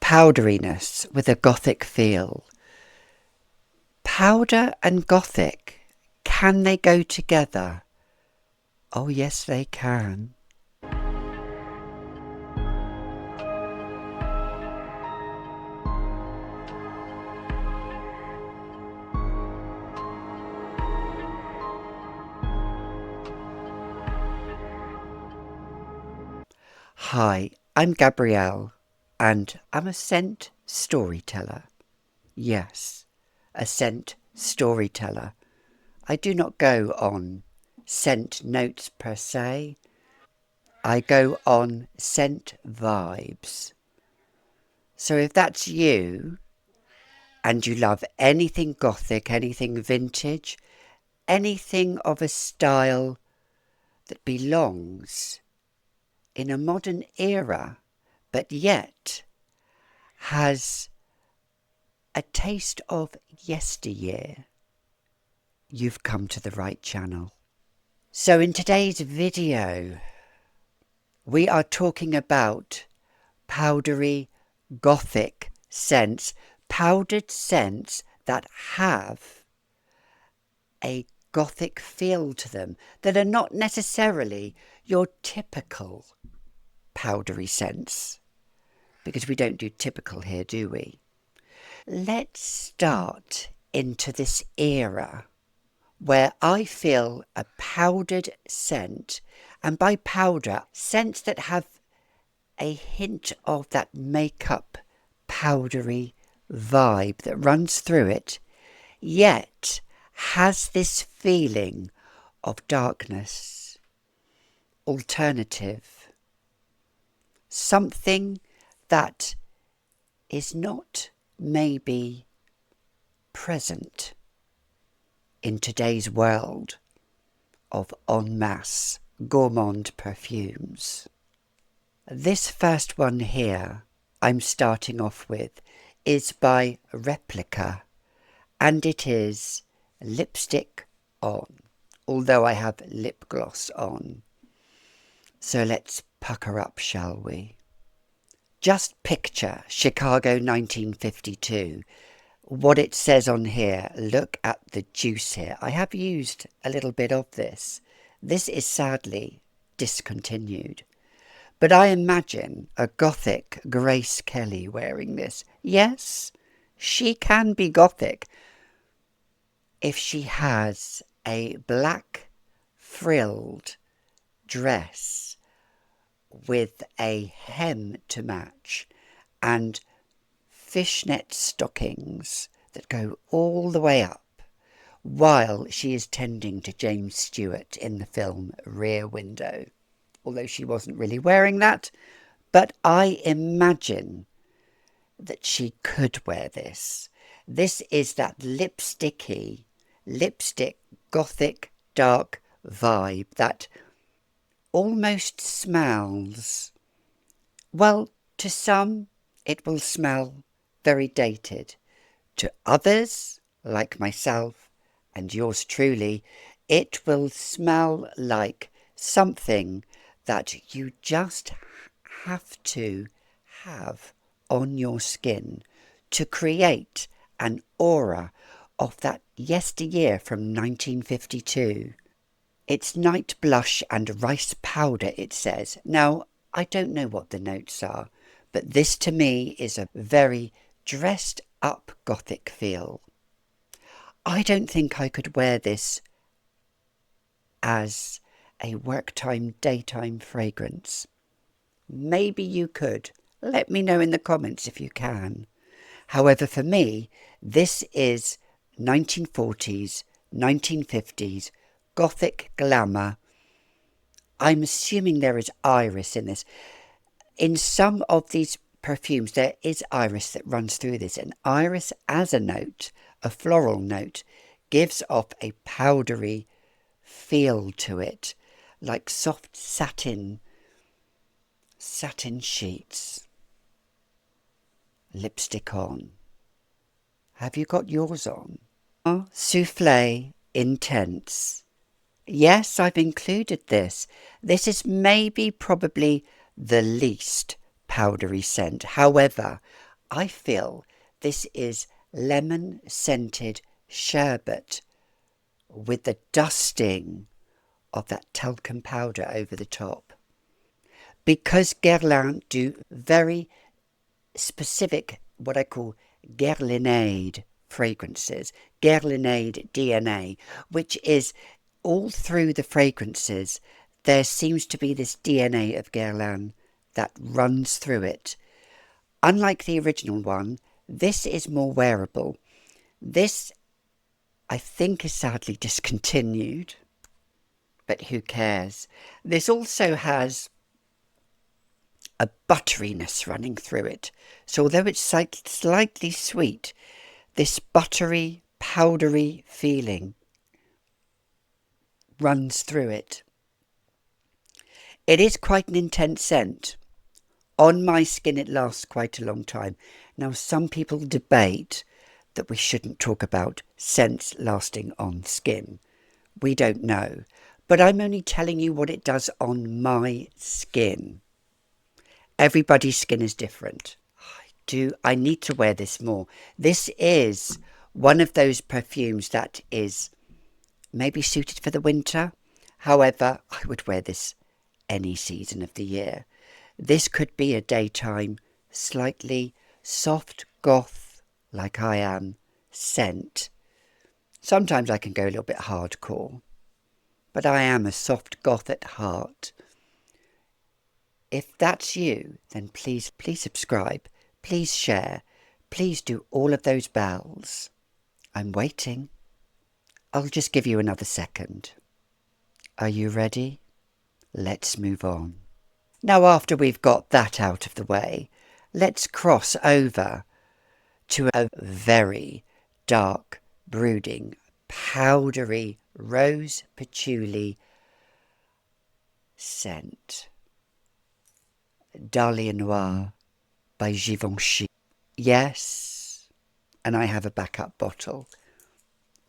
powderiness with a gothic feel. Powder and gothic, can they go together? Oh yes, they can. Hi, I'm Gabrielle, and I'm a scent storyteller. Yes, a scent storyteller. I do not go on scent notes per se. I go on scent vibes. So if that's you, and you love anything gothic, anything vintage, anything of a style that belongs in a modern era, but yet has a taste of yesteryear, you've come to the right channel. So in today's video, we are talking about powdery gothic scents, powdered scents that have a gothic feel to them, that are not necessarily your typical powdery scents, because we don't do typical here, do we? Let's start into this era where I feel a powdered scent, and by powder, scents that have a hint of that makeup powdery vibe that runs through it, yet has this feeling of darkness, alternative, something that is not maybe present in today's world of en masse gourmand perfumes. This first one here I'm starting off with is by Replica, and it is lipstick on, although I have lip gloss on. So let's pucker up, shall we? Just picture Chicago 1952. What it says on here, look at the juice here. I have used a little bit of this. This is sadly discontinued. But I imagine a gothic Grace Kelly wearing this. Yes, she can be gothic if she has a black frilled dress with a hem to match and fishnet stockings that go all the way up while she is tending to James Stewart in the film Rear Window. Although she wasn't really wearing that, but I imagine that she could wear this. This is that lipstick gothic dark vibe that almost smells, well, to some it will smell very dated. To others, like myself and yours truly, it will smell like something that you just have to have on your skin to create an aura of that yesteryear from 1952. It's night blush and rice powder, it says. Now, I don't know what the notes are, but this to me is a very dressed up gothic feel. I don't think I could wear this as a work time, daytime fragrance. Maybe you could. Let me know in the comments if you can. However, for me, this is 1940s, 1950s, gothic glamour. I'm assuming there is iris in this. In some of these perfumes, there is iris that runs through this. And iris as a note, a floral note, gives off a powdery feel to it, like soft satin sheets. Lipstick on. Have you got yours on? Oh, Souffle Intense. Yes, I've included this. This is maybe probably the least powdery scent. However, I feel this is lemon scented sherbet with the dusting of that talcum powder over the top. Because Guerlain do very specific, what I call Guerlainade fragrances, Guerlainade DNA, which is all through the fragrances, there seems to be this DNA of Guerlain that runs through it. Unlike the original one, this is more wearable. This, I think, is sadly discontinued, but who cares? This also has a butteriness running through it. So although it's slightly sweet, this buttery, powdery feeling runs through it. It is quite an intense scent. On my skin, it lasts quite a long time. Now, some people debate that we shouldn't talk about scents lasting on skin. We don't know. But I'm only telling you what it does on my skin. Everybody's skin is different. I need to wear this more. This is one of those perfumes that is maybe suited for the winter. However, I would wear this any season of the year. This could be a daytime, slightly soft goth, like I am, scent. Sometimes I can go a little bit hardcore, but I am a soft goth at heart. If that's you, then please subscribe, please share, please do all of those bells. I'm waiting. I'll just give you another second. Are you ready? Let's move on. Now, after we've got that out of the way, let's cross over to a very dark, brooding, powdery rose patchouli scent. Dalia Noire by Givenchy. Yes, and I have a backup bottle.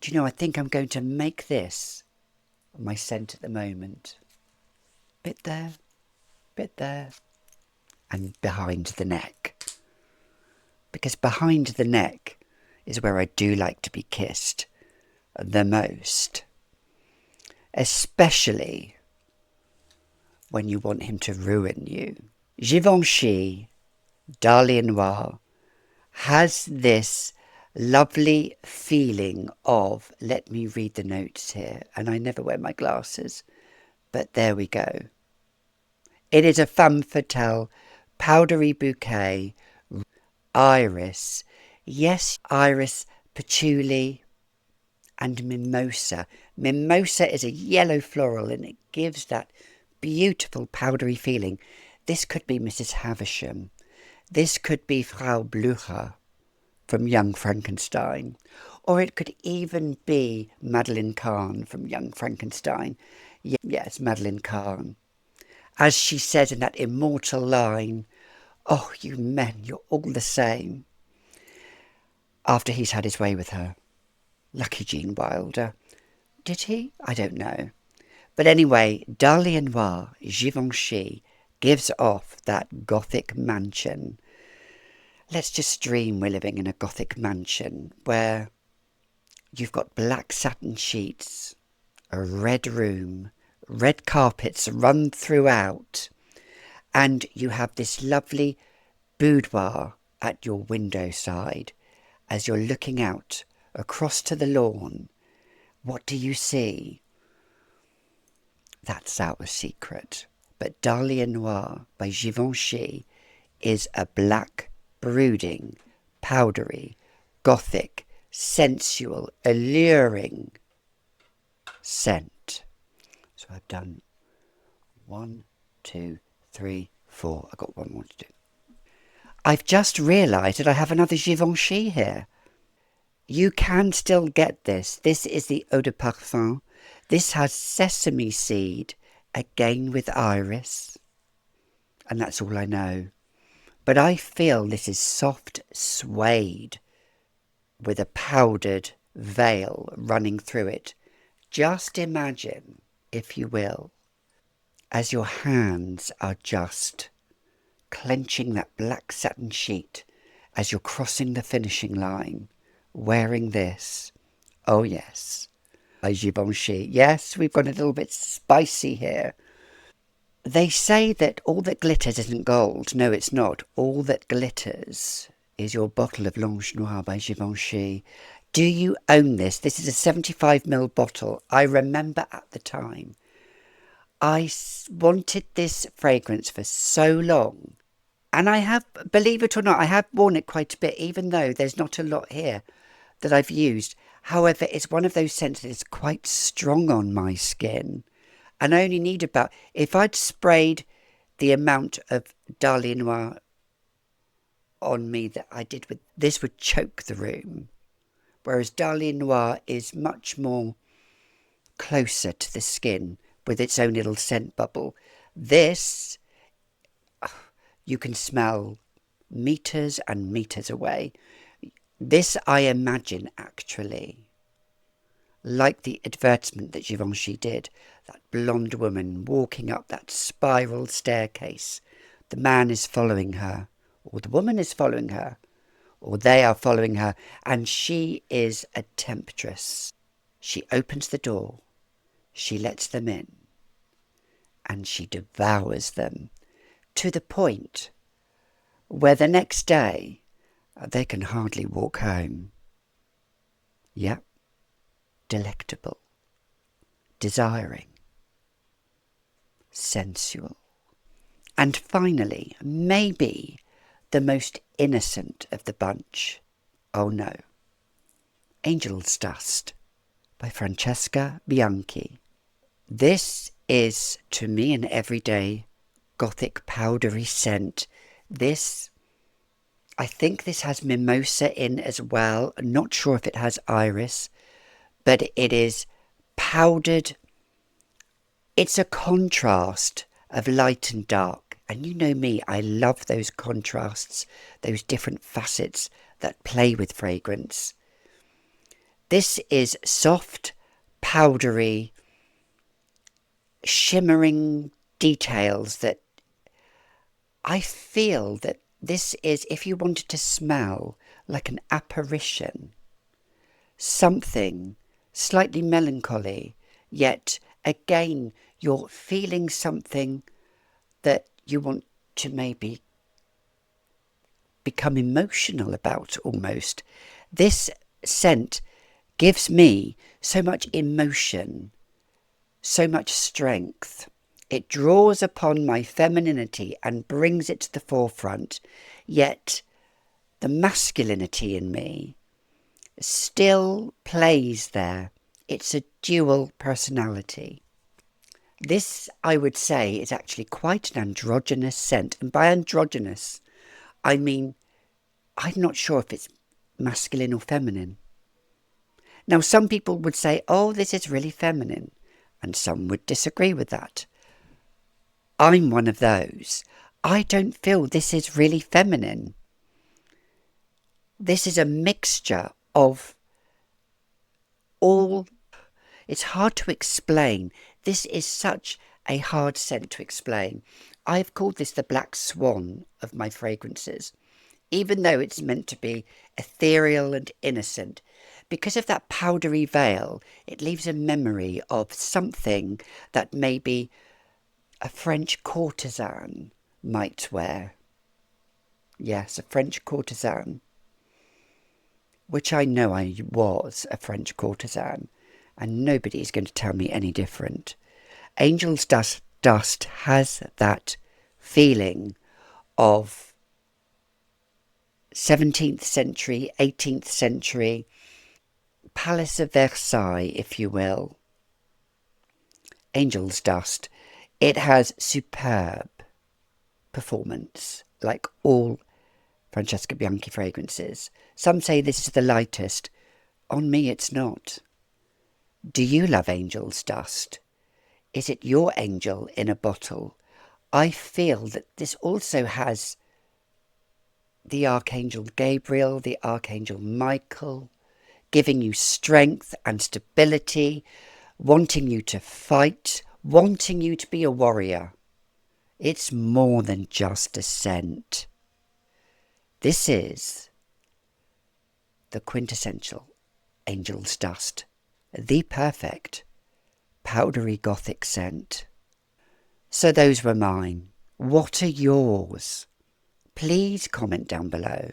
Do you know, I think I'm going to make this my scent at the moment. Bit there, and behind the neck. Because behind the neck is where I do like to be kissed the most. Especially when you want him to ruin you. Givenchy Dalia Noire has this lovely feeling of, let me read the notes here, and I never wear my glasses, but there we go. It is a femme fatale, powdery bouquet, iris, yes, iris, patchouli, and mimosa. Mimosa is a yellow floral and it gives that beautiful powdery feeling. This could be Mrs. Havisham. This could be Frau Blücher from Young Frankenstein. Or it could even be Madeleine Kahn from Young Frankenstein. Yes, Madeleine Kahn. As she says in that immortal line, "Oh, you men, you're all the same." After he's had his way with her. Lucky Gene Wilder. Did he? I don't know. But anyway, Dalia Noire, Givenchy, gives off that Gothic mansion. Let's just dream we're living in a Gothic mansion where you've got black satin sheets, a red room, red carpets run throughout, and you have this lovely boudoir at your window side as you're looking out across to the lawn. What do you see? That's our secret. But Dalia Noire by Givenchy is a black, brooding, powdery, gothic, sensual, alluring scent. So I've done 1, 2, 3, 4. I've got one more to do. I've just realised that I have another Givenchy here. You can still get this. This is the Eau de Parfum. This has sesame seed, again with iris. And that's all I know. But I feel this is soft suede with a powdered veil running through it. Just imagine, if you will, as your hands are just clenching that black satin sheet as you're crossing the finishing line, wearing this. Oh yes, by Givenchy. Yes, we've got a little bit spicy here. They say that all that glitters isn't gold. No, it's not. All that glitters is your bottle of Blanche Noire by Givenchy. Do you own this? This is a 75ml bottle. I remember at the time, I wanted this fragrance for so long. And I have, believe it or not, I have worn it quite a bit, even though there's not a lot here that I've used. However, it's one of those scents that is quite strong on my skin. And I only need about, if I'd sprayed the amount of Dalia Noir on me that I did with, this would choke the room. Whereas Dalia Noir is much more closer to the skin with its own little scent bubble. This, you can smell meters and meters away. This, I imagine, actually, like the advertisement that Givenchy did, that blonde woman walking up that spiral staircase. The man is following her, or the woman is following her, or they are following her, and she is a temptress. She opens the door, she lets them in, and she devours them to the point where the next day they can hardly walk home. Yep, delectable, desiring, sensual. And finally, maybe the most innocent of the bunch. Oh no. Angel's Dust by Francesca Bianchi. This is, to me, an everyday Gothic powdery scent. This, I think this has mimosa in as well. I'm not sure if it has iris, but it is powdered. It's a contrast of light and dark. And you know me, I love those contrasts, those different facets that play with fragrance. This is soft, powdery, shimmering details that I feel that this is, if you wanted to smell like an apparition, something slightly melancholy, yet again you're feeling something that you want to maybe become emotional about almost. This scent gives me so much emotion, so much strength. It draws upon my femininity and brings it to the forefront, yet the masculinity in me still plays there. It's a dual personality. This, I would say, is actually quite an androgynous scent. And by androgynous, I mean, I'm not sure if it's masculine or feminine. Now, some people would say, oh, this is really feminine. And some would disagree with that. I'm one of those. I don't feel this is really feminine. This is a mixture of all. It's hard to explain. This is such a hard scent to explain. I've called this the black swan of my fragrances, even though it's meant to be ethereal and innocent. Because of that powdery veil, it leaves a memory of something that maybe a French courtesan might wear. Yes, a French courtesan, which I know I was a French courtesan, and nobody is going to tell me any different. Angel's Dust has that feeling of 17th century, 18th century, Palace of Versailles, if you will. Angel's Dust. It has superb performance, like all Francesca Bianchi fragrances. Some say this is the lightest. On me, it's not. Do you love Angel's Dust? Is it your angel in a bottle? I feel that this also has the Archangel Gabriel, the Archangel Michael, giving you strength and stability, wanting you to fight, wanting you to be a warrior. It's more than just a scent. This is the quintessential angel's dust, the perfect powdery Gothic scent. So those were mine. What are yours? Please comment down below.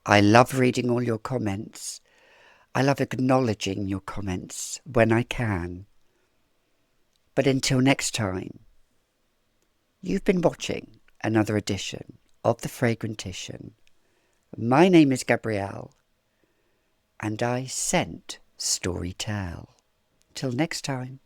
I love reading all your comments. I love acknowledging your comments when I can. But until next time, you've been watching another edition of The Fragrantician. My name is Gabrielle, and I scent story tell. Till next time.